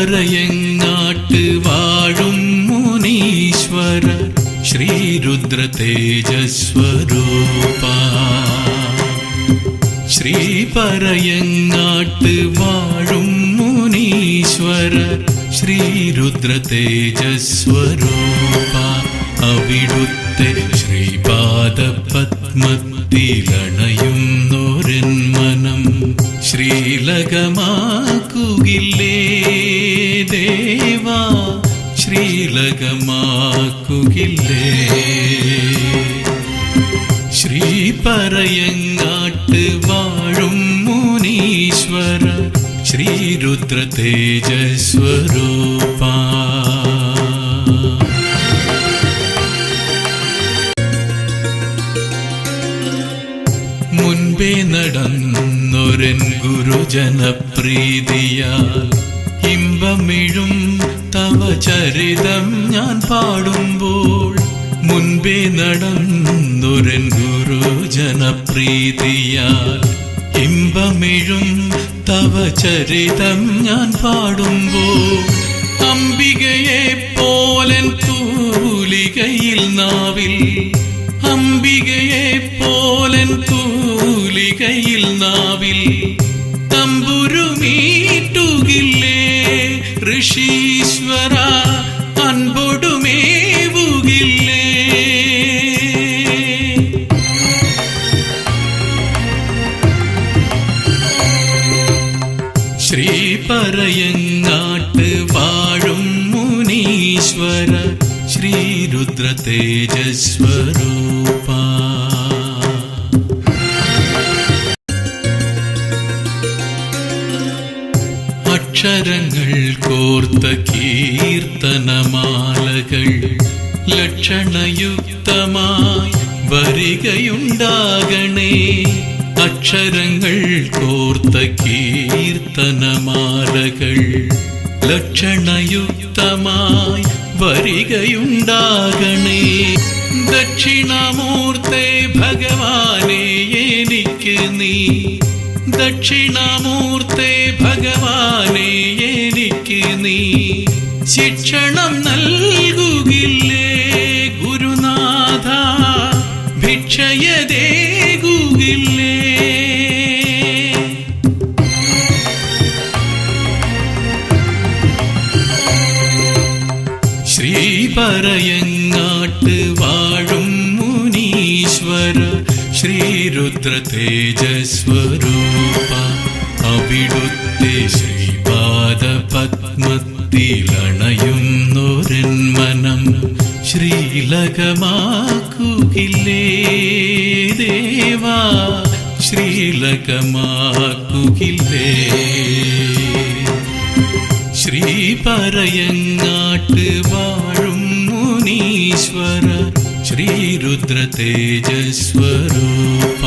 ശ്രീപരയങ്ങാട്ട് വാഴും മുനീശ്വര ശ്രീരുദ്ര തേജസ്വരൂപ. ശ്രീപരയങ്ങാട്ട് വാഴും മുനീശ്വര ശ്രീരുദ്ര തേജസ്വരൂപ. അവിടുത്തെ ശ്രീപാദപത്മത്തിലണയുന്നോരൻ മനം ശ്രീലകമാക്കുകില്ലേ ദേവാ, ശ്രീലകമാക്കുകില്ലേ. ശ്രീപരയങ്ങാട്ട് വാഴും മുനീശ്വര ശ്രീരുദ്ര തേജസ്വരൂപ. മുൻപേ നടന്നൊരൻ ഗുരുജനപ്രീതിയാൽ ഇമ്പമിഴും തവ ചരിതം ഞാൻ പാടുമ്പോൾ. മുൻപേ നടന്നൊരൻ ഗുരുജനപ്രീതിയാൽ ഇമ്പമിഴും തവ ചരിതം ഞാൻ പാടുമ്പോൾ. അംബികയെ പോലൻ തൂലികയിൽ നാവിൽ, അംബികയെ പോലൻ തൂലികയിൽ നാവിൽ തമ്പുരുമീട്ടുകില്ലേ ഋഷീശ്വര, അൻപൊടുമേവുകില്ലേ. ശ്രീപരയങ്ങാട്ട് വാഴും മുനീശ്വര ശ്രീരുദ്ര തേജസ്വരൂപ. അക്ഷരങ്ങൾ കോർത്ത കീർത്തനമാലകൾ ലക്ഷണയുക്തമായി വരികയുണ്ടാകണേ. അക്ഷരങ്ങൾ കോർത്ത കീർത്തനമാലകൾ ലക്ഷണയുക്തമായി വരികയുണ്ടാകണേ. ദക്ഷിണാമൂർത്തേ ഭഗവാനെ എനിക്ക് നീ, ദക്ഷിണാമൂർത്തേ ഭഗവാനെ എനിക്ക് നീ ശിക്ഷണം നൽകുകില്ലേ ഗുരുനാഥ, ഭിക്ഷയതേകുകില്ലേ. ശ്രീപരയങ്ങാട്ട് വാഴും മുനീശ്വര ശ്രീരുദ്ര തേജസ്വരൂപ. അവിടുത്തെ ശ്രീപാദപത്മത്തിലണയുന്നോരൻ മനം ശ്രീലകമാക്കുകില്ലേ ദേവാ, ശ്രീലകമാക്കുകില്ലേ. ശ്രീപരയങ്ങാട്ട് വാഴും മുനീശ്വര ശ്രീരുദ്ര തേജസ്വരൂപ.